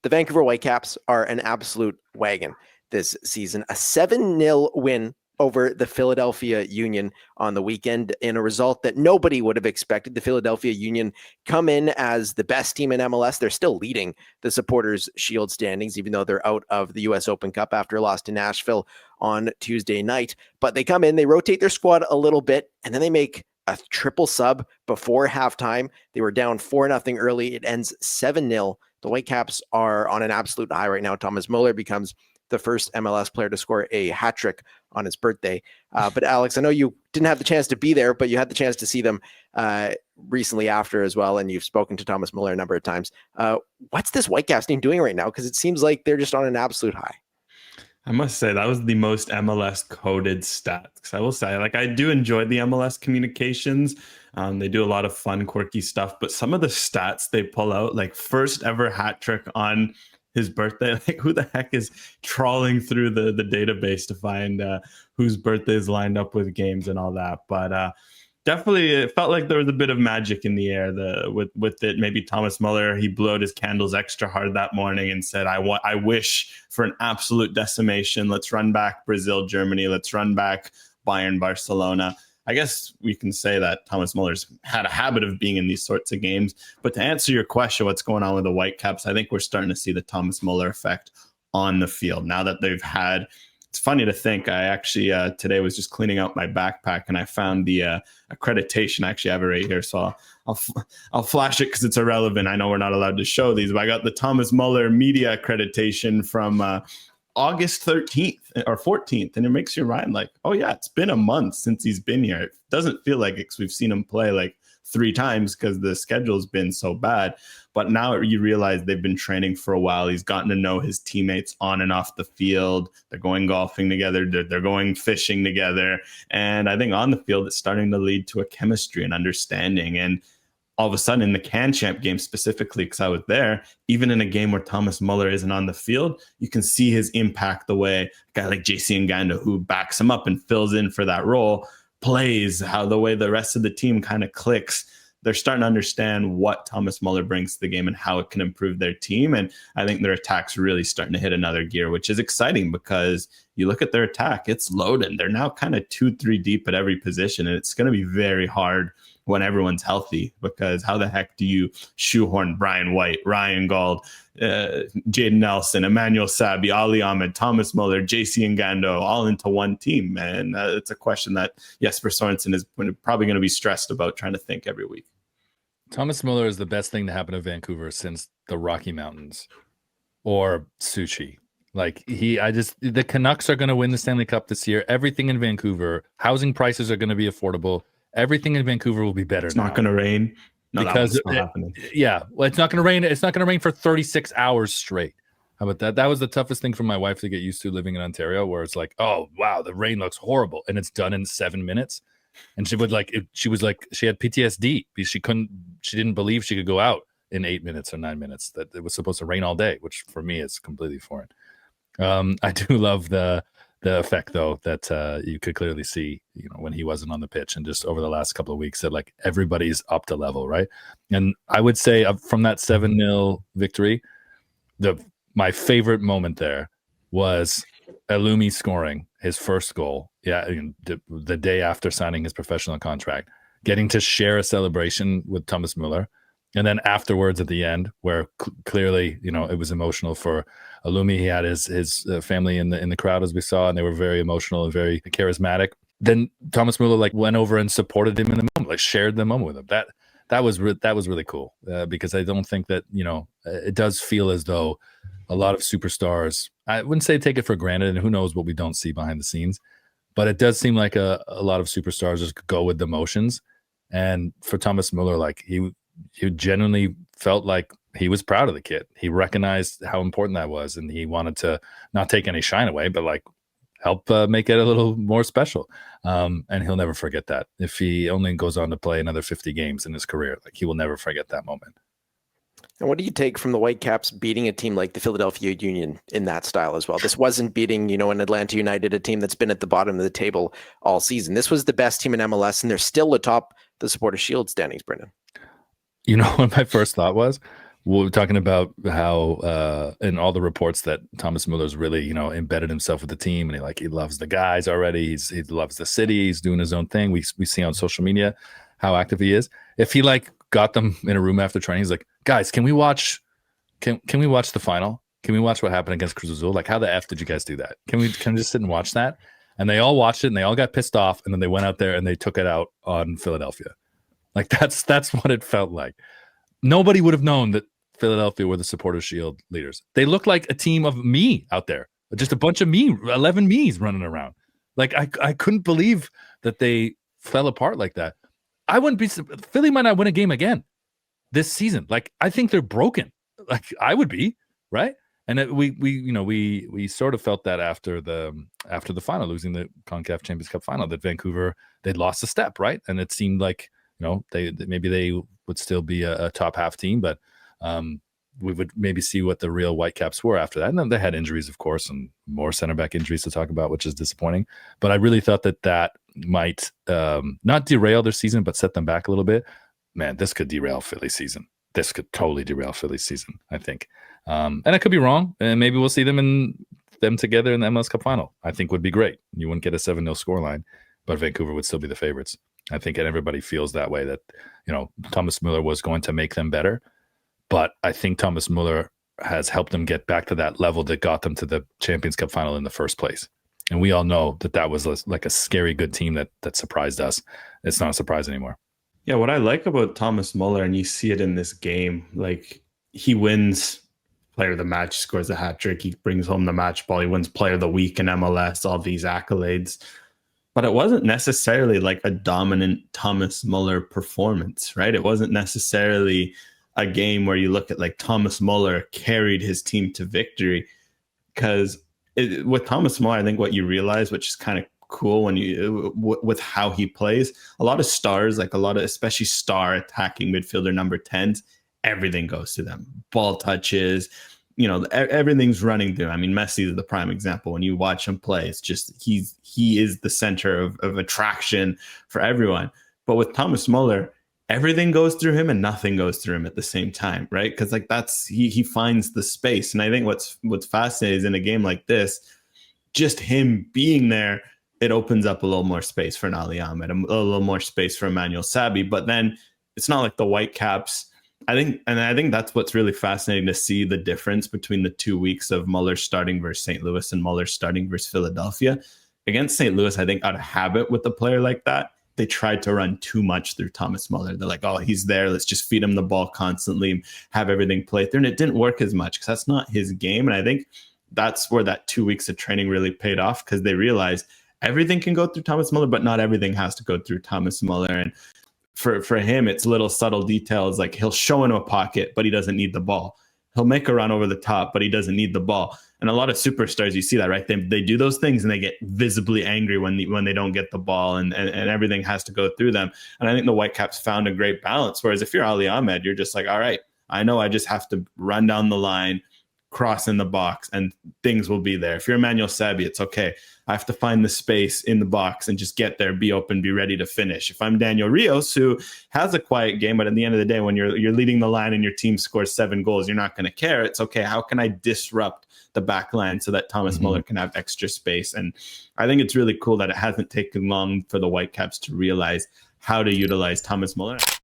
The Vancouver Whitecaps are an absolute wagon this season. A 7-0 win over the Philadelphia Union on the weekend in a result that nobody would have expected. The Philadelphia Union come in as the best team in MLS. They're still leading the Supporters Shield standings, even though they're out of the US Open Cup after a loss to Nashville on Tuesday night. But they come in, they rotate their squad a little bit, and then they make a triple sub before halftime. They were down 4-0 early. It ends 7-0. The Whitecaps are on an absolute high right now. Thomas Müller becomes the first MLS player to score a hat trick on his birthday. But Alex, I know you didn't have the chance to be there, but you had the chance to see them recently after as well. And you've spoken to Thomas Müller a number of times. What's this Whitecaps team doing right now? Because it seems like they're just on an absolute high. I must say that was the most MLS coded stats. I will say, like, I do enjoy the MLS communications. They do a lot of fun, quirky stuff, but some of the stats they pull out, like first ever hat trick on his birthday, like who the heck is trawling through the database to find whose birthday is lined up with games and all that. But definitely it felt like there was a bit of magic in the air with it. Maybe Thomas Müller, he blew out his candles extra hard that morning and said, I wish for an absolute decimation. Let's run back Brazil, Germany. Let's run back Bayern, Barcelona. I guess we can say that Thomas Müller's had a habit of being in these sorts of games. But to answer your question, what's going on with the Whitecaps, I think we're starting to see the Thomas Müller effect on the field. Now that they've had, it's funny to think, I actually today was just cleaning out my backpack and I found the accreditation. I actually have it right here, so I'll flash it because it's irrelevant. I know we're not allowed to show these, but I got the Thomas Müller media accreditation from August 13th or 14th, and it makes you mind like, oh yeah, it's been a month since he's been here. It doesn't feel like it 'cause we've seen him play like 3 times because the schedule's been so bad. But now you realize they've been training for a while. He's gotten to know his teammates on and off the field. They're going golfing together. They're going fishing together. And I think on the field, it's starting to lead to a chemistry and understanding. And all of a sudden in the Can Champ game specifically, because I was there, even in a game where Thomas Müller isn't on the field, you can see his impact the way a guy like JC Ngando, who backs him up and fills in for that role, plays, how the way the rest of the team kind of clicks. They're starting to understand what Thomas Müller brings to the game and how it can improve their team. And I think their attack's really starting to hit another gear, which is exciting because you look at their attack, it's loaded. They're now kind of 2-3 deep at every position, and it's going to be very hard when everyone's healthy, because how the heck do you shoehorn Brian White, Ryan Gauld, Jaden Nelson, Emmanuel Sabi, Ali Ahmed, Thomas Müller, JC Ngando all into one team? And it's a question that Jesper Sorensen is probably going to be stressed about trying to think every week. Thomas Müller is the best thing to happen to Vancouver since the Rocky Mountains or sushi. Like the Canucks are going to win the Stanley Cup this year. Everything in Vancouver, housing prices are going to be affordable. Everything in Vancouver will be better. It's not going to rain. No, because not happening. Yeah, well, it's not going to rain. It's not going to rain for 36 hours straight. How about that? That was the toughest thing for my wife to get used to living in Ontario, where it's like, oh wow, the rain looks horrible, and it's done in 7 minutes. And she had PTSD because she didn't believe she could go out in 8 minutes or 9 minutes. That it was supposed to rain all day, which for me is completely foreign. I do love the effect though that you could clearly see, when he wasn't on the pitch, and just over the last couple of weeks that like everybody's up to level, right? And I would say from that 7-0 victory, my favorite moment there was Eloumi scoring his first goal. Yeah, the day after signing his professional contract, getting to share a celebration with Thomas Müller. And then afterwards at the end, where clearly, it was emotional for Eloumi. He had his family in the crowd, as we saw, and they were very emotional and very charismatic. Then Thomas Müller went over and supported him in the moment, shared the moment with him. That was really cool because I don't think that, it does feel as though a lot of superstars, I wouldn't say take it for granted, and who knows what we don't see behind the scenes, but it does seem like a lot of superstars just go with the motions. And for Thomas Müller, he genuinely felt like he was proud of the kid. He recognized how important that was, and he wanted to not take any shine away, but help make it a little more special. And he'll never forget that. If he only goes on to play another 50 games in his career, he will never forget that moment. And what do you take from the Whitecaps beating a team like the Philadelphia Union in that style as well? This wasn't beating, an Atlanta United, a team that's been at the bottom of the table all season. This was the best team in MLS, and they're still atop the Supporters Shield standings, Brendan. What my first thought was? we're talking about how in all the reports that Thomas Müller's really, you know, embedded himself with the team, and he loves the guys already. He loves the city. He's doing his own thing. We see on social media how active he is. If he like got them in a room after training, he's like, guys, can we watch the final? Can we watch what happened against Cruz Azul? Like, how the F did you guys do that? Can we just sit and watch that? And they all watched it and they all got pissed off, and then they went out there and they took it out on Philadelphia. Like that's what it felt like. Nobody would have known that Philadelphia were the Supporters Shield leaders. They looked like a team of me out there, just a bunch of 11 me's running around. Like I couldn't believe that they fell apart like that. Philly might not win a game again this season. Like, I think they're broken. Like, I would be, right? And we sort of felt that after the final, losing the CONCACAF Champions Cup final, that Vancouver, they'd lost a step, right? And it seemed like, you know, maybe they would still be a top half team, but we would maybe see what the real Whitecaps were after that. And then they had injuries, of course, and more center back injuries to talk about, which is disappointing. But I really thought that might not derail their season, but set them back a little bit. Man, this could derail Philly's season. This could totally derail Philly's season, I think. And I could be wrong, and maybe we'll see them together in the MLS Cup final. I think would be great. You wouldn't get a 7-0 scoreline, but Vancouver would still be the favorites. I think everybody feels that way, that, you know, Thomas Müller was going to make them better. But I think Thomas Müller has helped them get back to that level that got them to the Champions Cup final in the first place. And we all know that was like a scary good team that surprised us. It's not a surprise anymore. Yeah, what I like about Thomas Müller, and you see it in this game, like, he wins player of the match, scores a hat trick, he brings home the match ball, he wins player of the week in MLS, all these accolades. But it wasn't necessarily like a dominant Thomas Müller performance, right? It wasn't necessarily a game where you look at like Thomas Müller carried his team to victory. Because with Thomas Müller, I think what you realize, which is kind of cool when with how he plays, a lot of stars, like a lot of especially star attacking midfielder number 10s, everything goes to them. Ball touches, you know, everything's running through. I mean, Messi is the prime example. When you watch him play, it's just he is the center of attraction for everyone. But with Thomas Müller, everything goes through him and nothing goes through him at the same time, right? Because like that's he finds the space. And I think what's fascinating is in a game like this, just him being there, it opens up a little more space for Nali Ahmed, a little more space for Emmanuel Sabi. But then it's not like the Whitecaps. I think that's what's really fascinating to see, the difference between the 2 weeks of Müller starting versus St. Louis and Müller starting versus Philadelphia. Against St. Louis, I think out of habit with a player like that, they tried to run too much through Thomas Müller. They're like, oh, he's there, let's just feed him the ball constantly, have everything play through. And it didn't work as much because that's not his game. And I think that's where that 2 weeks of training really paid off, because they realized everything can go through Thomas Müller, but not everything has to go through Thomas Müller. And for him, it's little subtle details, like he'll show into a pocket, but he doesn't need the ball. He'll make a run over the top, but he doesn't need the ball. And a lot of superstars, you see that, right? They do those things and they get visibly angry when they don't get the ball, and everything has to go through them. And I think the Whitecaps found a great balance. Whereas if you're Ali Ahmed, you're just like, all right, I know I just have to run down the line, cross in the box, and things will be there. If you're Emmanuel Sabi, it's okay. I have to find the space in the box and just get there, be open, be ready to finish. If I'm Daniel Rios, who has a quiet game, but at the end of the day, when you're leading the line and your team scores 7 goals, you're not going to care. It's okay. How can I disrupt the back line so that Thomas Müller can have extra space? And I think it's really cool that it hasn't taken long for the Whitecaps to realize how to utilize Thomas Müller.